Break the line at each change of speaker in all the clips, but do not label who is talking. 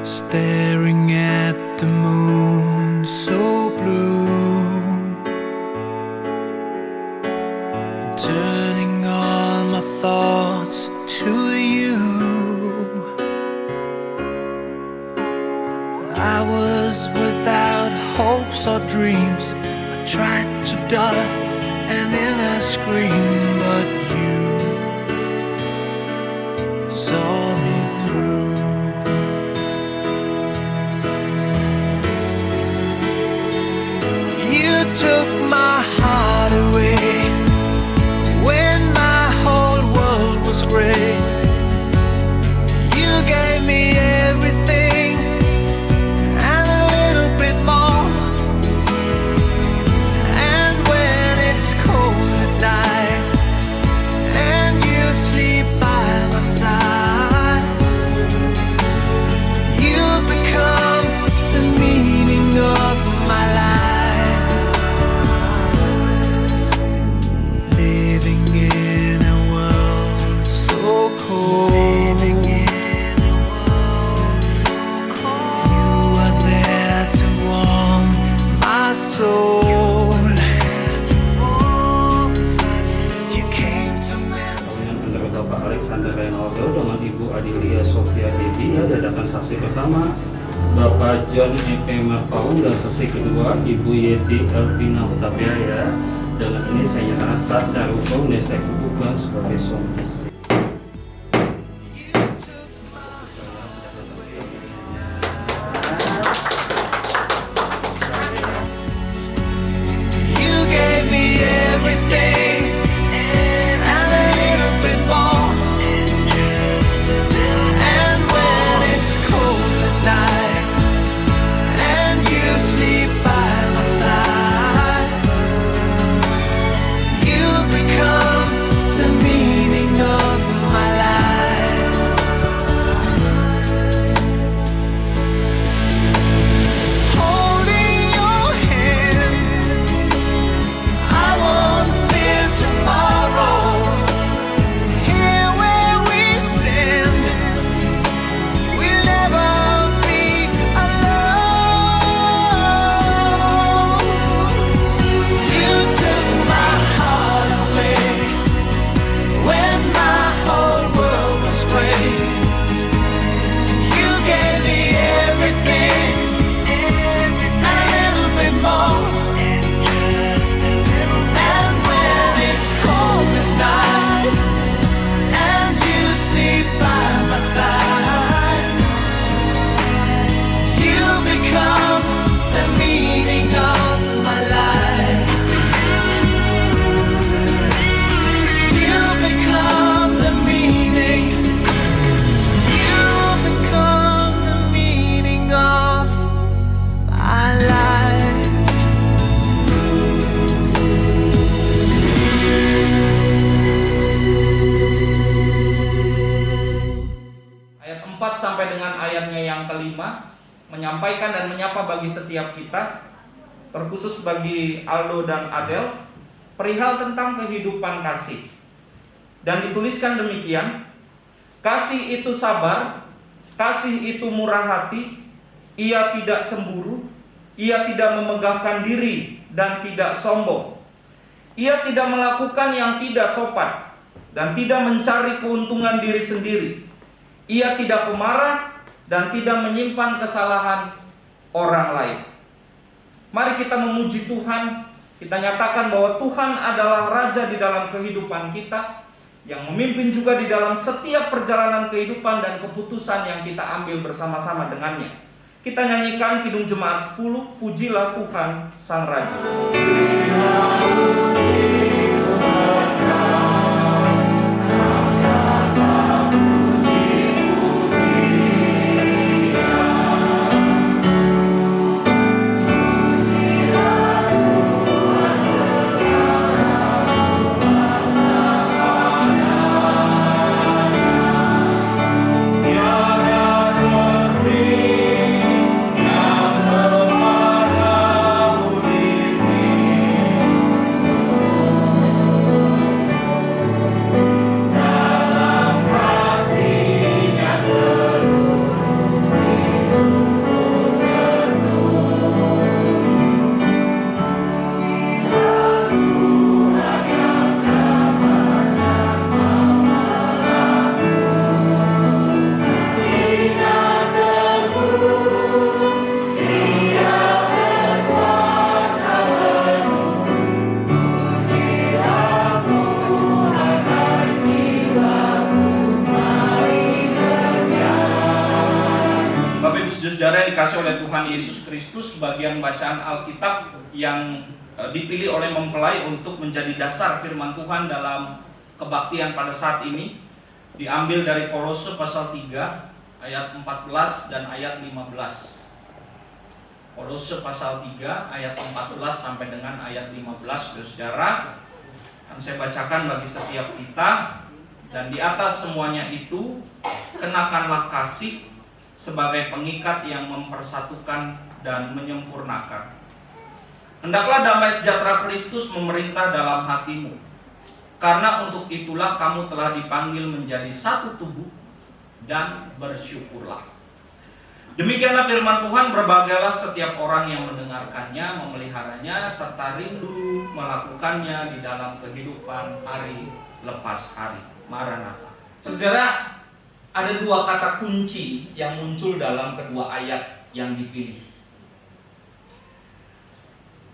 staring at the moon so blue, turning all my thoughts to you. I was without hopes or dreams. I tried to dull an inner scream, but you saw me through. You took my heart away when my whole world was gray. You gave me everything and a little bit more. And when it's cold at night and you sleep by my side, you become the meaning of my life. Living in a world so cold, you are there to warm my soul. You came to mend.
Dengan Bapak Alexander Reynoldo dengan Ibu Adilia Sofia Dedi adakan saksi pertama Bapak John E.P. Marpaung dan saksi kedua Ibu Yeti Elvina Hutapiaya. Dengan ini saya nyatakan sah secara hukum dan saya kukuhkan sebagai suami istri.
You gave me everything and a little bit more. And when it's cold at night and you sleep by my side, you become the meaning of my life. Holding your hand, I won't fear tomorrow. Here where we stand, we'll never be alone. You took my heart away when my whole world was gray. You gave me everything and a little bit more. And when it's cold at night and you sleep by my side, you become the meaning of my life. You become the meaning. You become the meaning of my life.
Ayat 4 sampai dengan ayatnya yang kelima menyampaikan dan menyapa bagi setiap kita, terkhusus bagi Aldo dan Adel, perihal tentang kehidupan kasih. Dan dituliskan demikian: kasih itu sabar, kasih itu murah hati, ia tidak cemburu, ia tidak memegahkan diri dan tidak sombong. Ia tidak melakukan yang tidak sopan dan tidak mencari keuntungan diri sendiri. Ia tidak pemarah dan tidak menyimpan kesalahan orang lain. Mari kita memuji Tuhan. Kita nyatakan bahwa Tuhan adalah Raja di dalam kehidupan kita, yang memimpin juga di dalam setiap perjalanan kehidupan dan keputusan yang kita ambil bersama-sama dengannya. Kita nyanyikan Kidung Jemaat 10, Pujilah Tuhan Sang Raja.
Yang kepada
Saudara yang dikasih oleh Tuhan Yesus Kristus, bagian bacaan Alkitab yang dipilih oleh mempelai untuk menjadi dasar firman Tuhan dalam kebaktian pada saat ini diambil dari Kolose pasal 3 ayat 14 dan ayat 15. Kolose pasal 3 ayat 14 sampai dengan ayat 15, Saudara. Akan saya bacakan bagi setiap kita. Dan di atas semuanya itu, kenakanlah kasih sebagai pengikat yang mempersatukan dan menyempurnakan. Hendaklah damai sejahtera Kristus memerintah dalam hatimu. Karena untuk itulah kamu telah dipanggil menjadi satu tubuh, dan bersyukurlah. Demikianlah firman Tuhan, berbagailah setiap orang yang mendengarkannya, memeliharanya, serta rindu melakukannya di dalam kehidupan hari lepas hari. Maranatha. Saudara, ada dua kata kunci yang muncul dalam kedua ayat yang dipilih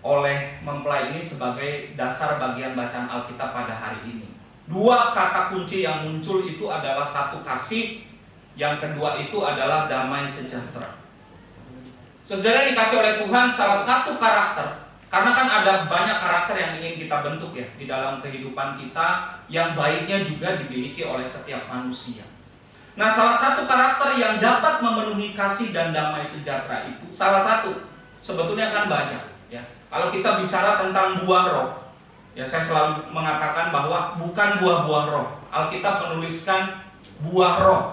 oleh mempelai ini sebagai dasar bagian bacaan Alkitab pada hari ini. Dua kata kunci yang muncul itu adalah satu, kasih. Yang kedua itu adalah damai sejahtera. Saudara dikasih oleh Tuhan salah satu karakter, karena kan ada banyak karakter yang ingin kita bentuk ya di dalam kehidupan kita, yang baiknya juga dimiliki oleh setiap manusia. Nah, salah satu karakter yang dapat memenuhi kasih dan damai sejahtera itu, salah satu, sebetulnya kan banyak ya. Kalau kita bicara tentang buah roh, ya saya selalu mengatakan bahwa bukan buah-buah roh. Alkitab menuliskan buah roh,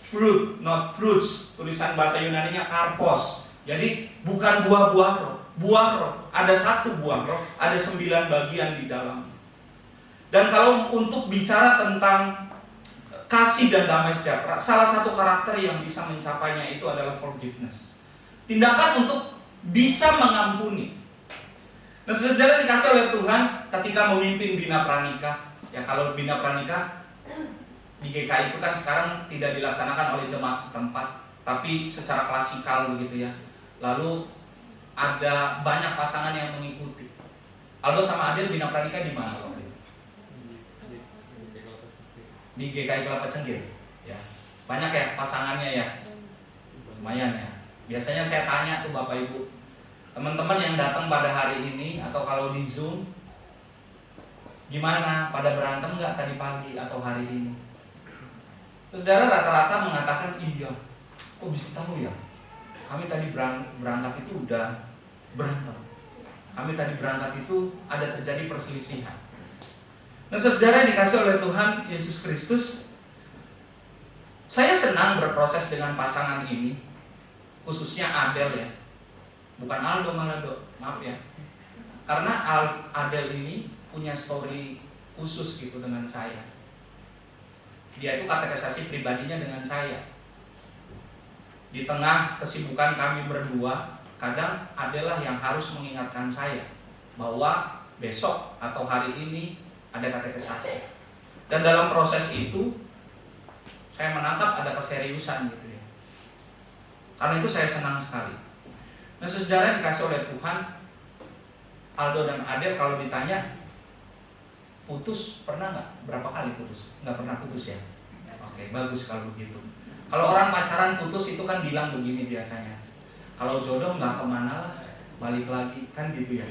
fruit, not fruits. Tulisan bahasa Yunaninya karpos. Jadi bukan buah-buah roh, buah roh. Ada satu buah roh, ada 9 bagian di dalam. Dan kalau untuk bicara tentang kasih dan damai sejahtera, salah satu karakter yang bisa mencapainya itu adalah forgiveness. Tindakan untuk bisa mengampuni. Nah, saudara dikasih oleh Tuhan ketika memimpin Bina Pranikah. Ya, kalau Bina Pranikah di GKI itu kan sekarang tidak dilaksanakan oleh jemaat setempat, tapi secara klasikal begitu ya. Lalu ada banyak pasangan yang mengikuti. Aldo sama Adil Bina Pranikah di mana waktu itu? Di GKI Kelapa Cenggir. Ya, banyak ya pasangannya ya, lumayan ya. Biasanya saya tanya tuh Bapak Ibu, teman-teman yang datang pada hari ini atau kalau di Zoom, gimana? Pada berantem nggak tadi pagi atau hari ini? Saudara rata-rata mengatakan, iya, kok bisa tahu ya? Kami tadi berangkat itu udah berantem. Kami tadi berangkat itu ada terjadi perselisihan. Nah, saudara dikasih oleh Tuhan Yesus Kristus, saya senang berproses dengan pasangan ini, khususnya Adel ya. Bukan Aldo malah maaf ya. Karena Adel ini punya story khusus gitu dengan saya. Dia itu kategorisasi pribadinya dengan saya. Di tengah kesibukan kami berdua, kadang adalah yang harus mengingatkan saya bahwa besok atau hari ini ada kategorisasi. Dan dalam proses itu saya menangkap ada keseriusan gitu ya. Karena itu saya senang sekali. Nah, saudara dikasih oleh Tuhan, Aldo dan Adel kalau ditanya putus pernah nggak? Berapa kali putus? Nggak pernah putus ya? Oke, bagus kalau begitu. Kalau orang pacaran putus itu kan bilang begini biasanya, kalau jodoh nggak kemana lah, balik lagi, kan gitu ya.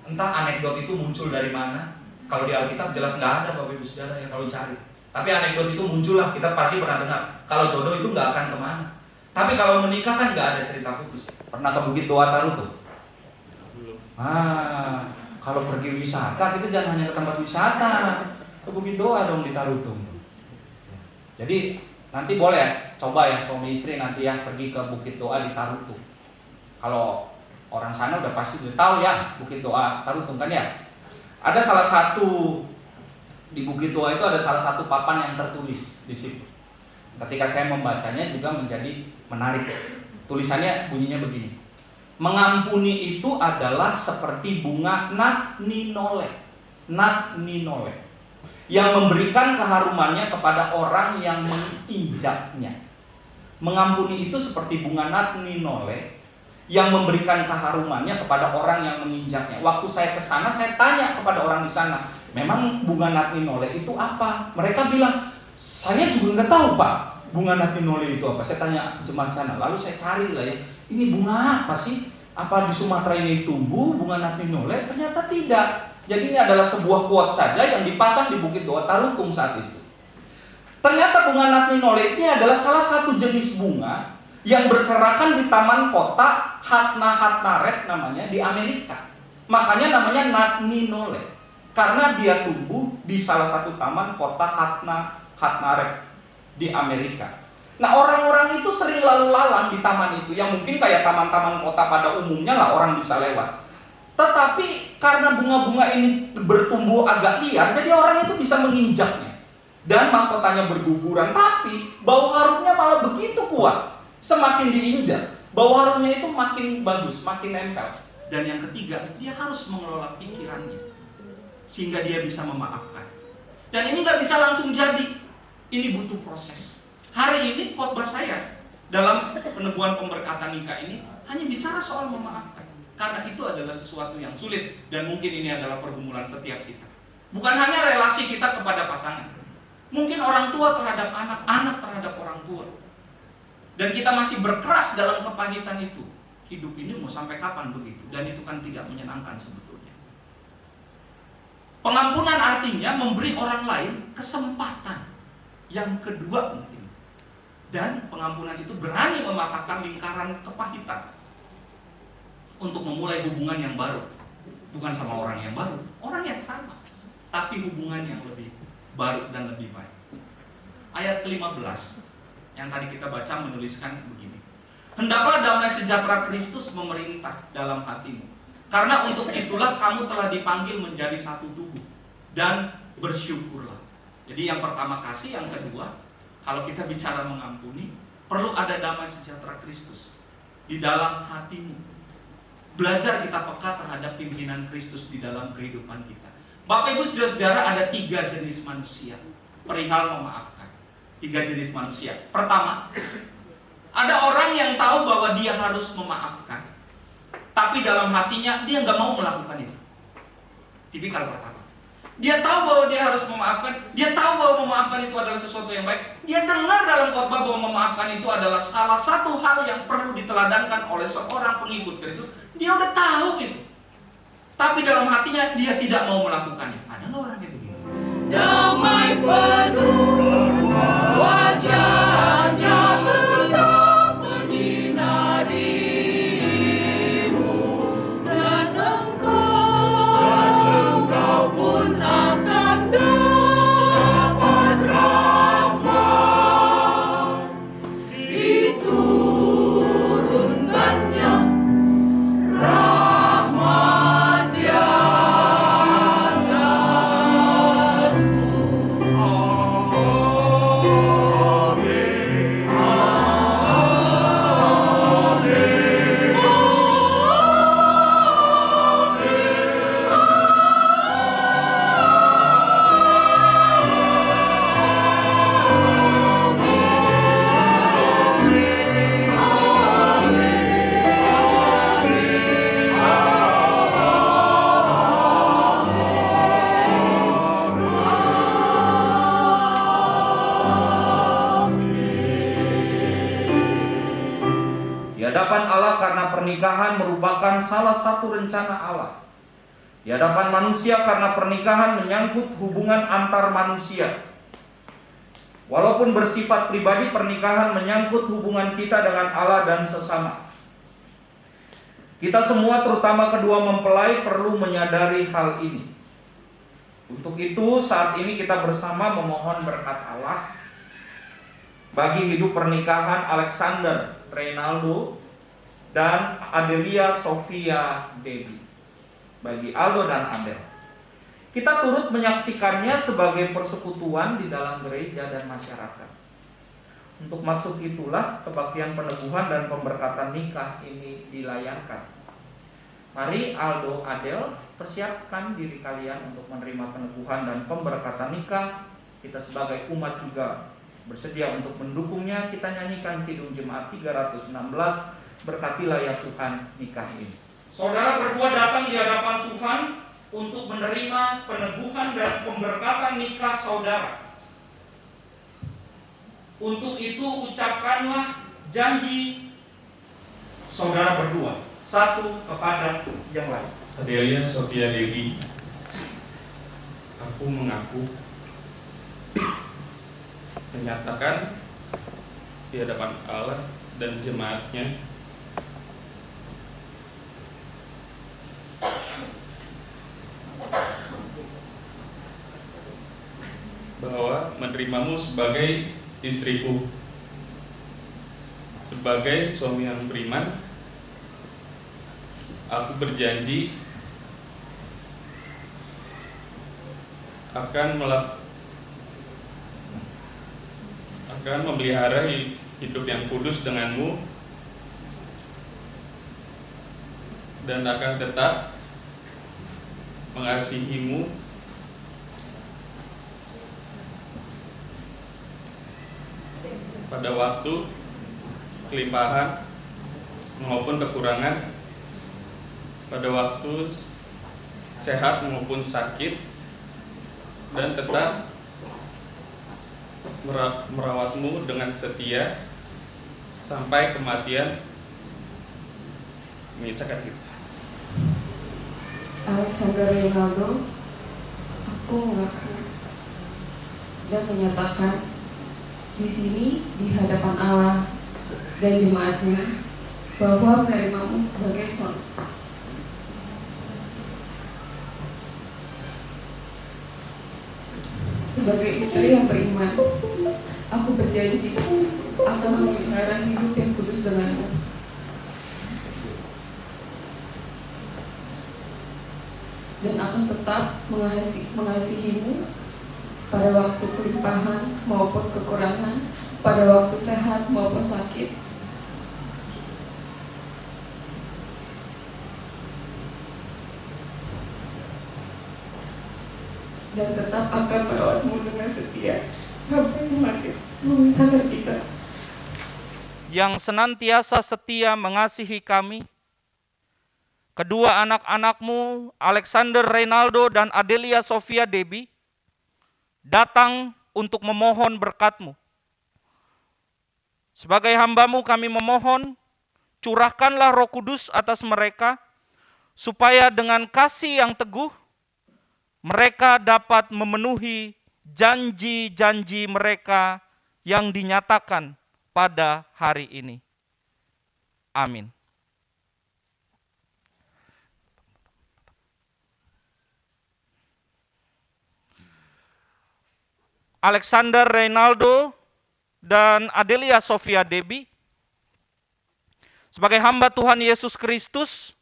Entah anekdot itu muncul dari mana. Kalau di Alkitab jelas nggak ada Bapak Ibu Saudara ya kalau cari. Tapi anekdot itu muncul lah, kita pasti pernah dengar. Kalau jodoh itu nggak akan kemana. Tapi kalau menikah kan nggak ada cerita putus. Pernah ke Bukit Doa Tarutung? Belum. Kalau pergi wisata kita jangan hanya ke tempat wisata, ke Bukit Doa dong di Tarutung. Jadi nanti boleh ya, coba ya suami istri nanti ya pergi ke Bukit Doa di Tarutung. Kalau orang sana udah pasti udah tahu ya Bukit Doa Tarutung kan ya. Ada salah satu di Bukit Doa itu ada salah satu papan yang tertulis di situ. Ketika saya membacanya juga menjadi menarik. Tulisannya bunyinya begini. Mengampuni itu adalah seperti bunga nat ninole. Nat ninole. Yang memberikan keharumannya kepada orang yang menginjaknya. Mengampuni itu seperti bunga nat ninole yang memberikan keharumannya kepada orang yang menginjaknya. Waktu saya ke sana, saya tanya kepada orang di sana, memang bunga nat ninole itu apa? Mereka bilang, saya juga nggak tahu Pak. bunga natinole itu apa? Saya tanya jemaat sana, lalu saya cari lah ya, ini bunga apa sih? Apa di Sumatera ini tumbuh bunga natinole? Ternyata tidak. Jadi ini adalah sebuah quote saja yang dipasang di Bukit Doa Tarutung saat itu. Ternyata bunga natinole ini adalah salah satu jenis bunga yang berserakan di taman kota Hatnaret namanya di Amerika. Makanya namanya natinole. Karena dia tumbuh di salah satu taman kota Hatnaret di Amerika. Nah, orang-orang itu sering lalu lalang di taman itu, yang mungkin kayak taman-taman kota pada umumnya lah, orang bisa lewat. Tetapi karena bunga-bunga ini bertumbuh agak liar, jadi orang itu bisa menginjaknya. Dan mahkotanya berguguran, tapi bau harumnya malah begitu kuat. Semakin diinjak, bau harumnya itu makin bagus, makin nempel. Dan yang ketiga, dia harus mengelola pikirannya sehingga dia bisa memaafkan. Dan ini nggak bisa langsung jadi. Ini butuh proses. Hari ini khotbah saya dalam peneguhan pemberkatan nikah ini hanya bicara soal memaafkan. Karena itu adalah sesuatu yang sulit dan mungkin ini adalah pergumulan setiap kita. Bukan hanya relasi kita kepada pasangan. Mungkin orang tua terhadap anak, anak terhadap orang tua. Dan kita masih berkeras dalam kepahitan itu. Hidup ini mau sampai kapan begitu? Dan itu kan tidak menyenangkan sebetulnya. Pengampunan artinya memberi orang lain kesempatan yang kedua mungkin. Dan pengampunan itu berani mematahkan lingkaran kepahitan untuk memulai hubungan yang baru. Bukan sama orang yang baru, orang yang sama, tapi hubungan yang lebih baru dan lebih baik. Ayat ke-15 yang tadi kita baca menuliskan begini. Hendaklah damai sejahtera Kristus memerintah dalam hatimu. Karena untuk itulah kamu telah dipanggil menjadi satu tubuh. Dan bersyukurlah. Jadi yang pertama kasih, yang kedua, kalau kita bicara mengampuni, perlu ada damai sejahtera Kristus di dalam hatimu. Belajar kita peka terhadap pimpinan Kristus di dalam kehidupan kita. Bapak Ibu saudara-saudara, ada 3 jenis manusia perihal memaafkan. 3 jenis manusia. Pertama, ada orang yang tahu bahwa dia harus memaafkan, tapi dalam hatinya dia nggak mau melakukan itu. Tipikal pertama. Dia tahu bahwa dia harus memaafkan, dia tahu bahwa memaafkan itu adalah sesuatu yang baik. Dia dengar dalam khotbah bahwa memaafkan itu adalah salah satu hal yang perlu diteladankan oleh seorang pengikut Kristus. Dia udah tahu itu. Tapi dalam hatinya dia tidak mau melakukannya. Ada nggak orang kayak begitu?
Damai penuh wajahnya tetap menyinarimu, dan engkau pun akan dapat rahmat. Diturunkannya rahmat di atasmu.
Di hadapan Allah, karena pernikahan merupakan salah satu rencana Allah. Di hadapan manusia, karena pernikahan menyangkut hubungan antar manusia. Walaupun bersifat pribadi, pernikahan menyangkut hubungan kita dengan Allah dan sesama. Kita semua, terutama kedua mempelai, perlu menyadari hal ini. Untuk itu, saat ini kita bersama memohon berkat Allah bagi hidup pernikahan Alexander Reynaldo dan Adelia Sofia Debbie, bagi Aldo dan Adel. Kita turut menyaksikannya sebagai persekutuan di dalam gereja dan masyarakat. Untuk maksud itulah kebaktian peneguhan dan pemberkatan nikah ini dilayankan. Mari Aldo, Adel, persiapkan diri kalian untuk menerima peneguhan dan pemberkatan nikah. Kita sebagai umat juga bersedia untuk mendukungnya. Kita nyanyikan Kidung Jemaat 316, berkatilah ya Tuhan nikah ini. Saudara berdua datang di hadapan Tuhan untuk menerima peneguhan dan pemberkatan nikah saudara. Untuk itu ucapkanlah janji saudara berdua, satu kepada yang lain.
Adelia Sophia Devi, aku mengaku menyatakan di hadapan Allah dan jemaatnya bahwa menerimamu sebagai istriku, sebagai suami yang beriman. Aku berjanji akan memelihara hidup yang kudus denganmu dan akan tetap mengasihimu pada waktu kelimpahan maupun kekurangan, pada waktu sehat maupun sakit, dan tetap merawatmu dengan setia sampai kematian memisahkan kita.
Alexander Rinaldo, aku mengaku dan menyatakan di sini di hadapan Allah dan jemaatnya bahwa menerimamu sebagai suami. Sebagai istri yang beriman, aku berjanji akan memelihara hidup yang kudus denganmu. Dan akan tetap mengasihimu pada waktu kelimpahan maupun kekurangan, pada waktu sehat maupun sakit. Dan tetap akan merawatmu dengan setia sampai mati memisahkan kita.
Yang senantiasa setia mengasihi kami, kedua anak-anakmu Alexander Rinaldo dan Adelia Sophia Devi, datang untuk memohon berkat-Mu. Sebagai hamba-Mu kami memohon, curahkanlah Roh Kudus atas mereka, supaya dengan kasih yang teguh, mereka dapat memenuhi janji-janji mereka yang dinyatakan pada hari ini. Amin. Alexander Rinaldo dan Adelia Sophia Devi, sebagai hamba Tuhan Yesus Kristus,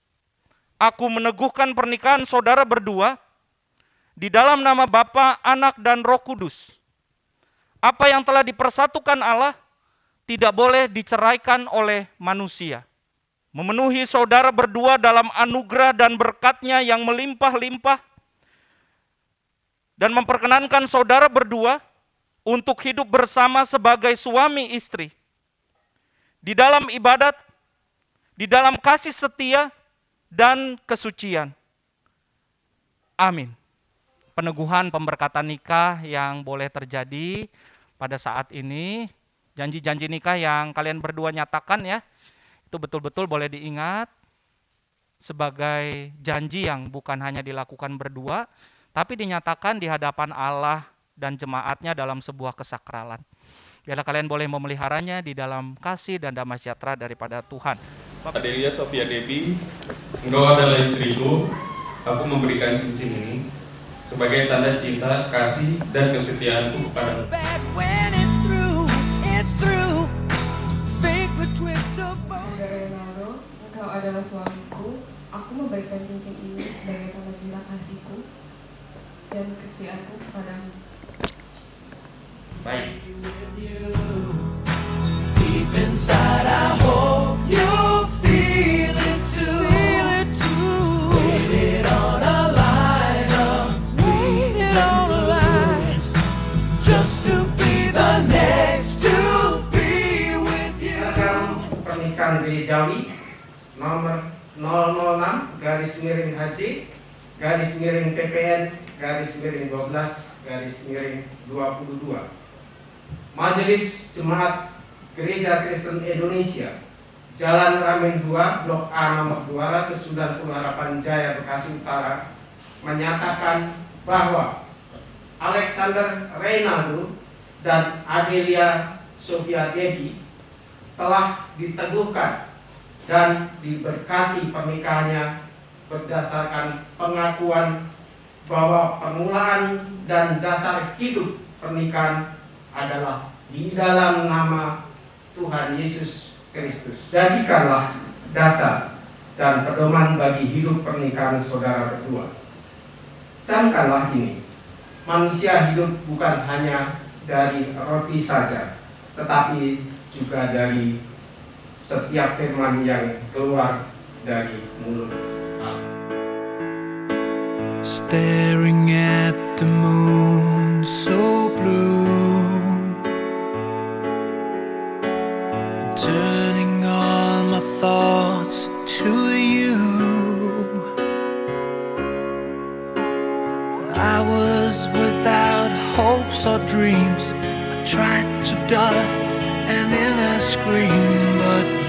aku meneguhkan pernikahan saudara berdua di dalam nama Bapa, Anak, dan Roh Kudus. Apa yang telah dipersatukan Allah tidak boleh diceraikan oleh manusia. Memenuhi saudara berdua dalam anugerah dan berkat-Nya yang melimpah-limpah, dan memperkenankan saudara berdua untuk hidup bersama sebagai suami istri, di dalam ibadat, di dalam kasih setia, dan kesucian. Amin. Peneguhan pemberkatan nikah yang boleh terjadi pada saat ini, janji-janji nikah yang kalian berdua nyatakan ya, itu betul-betul boleh diingat sebagai janji yang bukan hanya dilakukan berdua, tapi dinyatakan di hadapan Allah dan jemaatnya dalam sebuah kesakralan. Biarlah kalian boleh memeliharanya di dalam kasih dan damai sejahtera daripada Tuhan.
Adelia Sophia Devi, engkau adalah istriku, aku memberikan cincin ini sebagai tanda cinta, kasih, dan kesetiaanku kepadamu.
Back when it's through. Fake the twist of both.
Saudara Rinaldo, engkau adalah suamiku. Aku memberikan cincin ini sebagai tanda cinta kasihku dan kesetiaanku kepadamu.
Baik.
Deep inside, I hope you feel it too. Waited on a line of waited on a line just to be the next to be with you.
Pernikahan gerejawi nomor 006/HJ/PPN/12/22. Majelis Jemaat Gereja Kristen Indonesia, Jalan Ramen 2, Blok A nomor 298 Jaya, Bekasi Utara, menyatakan bahwa Alexander Reynaldo dan Adelia Sophia Debbie telah diteguhkan dan diberkati pernikahannya berdasarkan pengakuan bahwa permulaan dan dasar hidup pernikahan adalah di dalam nama Tuhan Yesus Kristus. Jadikanlah dasar dan pedoman bagi hidup pernikahan saudara berdua. Camkanlah ini, manusia hidup bukan hanya dari roti saja, tetapi juga dari setiap firman yang keluar dari mulut Allah.
Staring at the moon so blue, turning all my thoughts to you. I was without hopes or dreams. I tried to duck an inner scream, but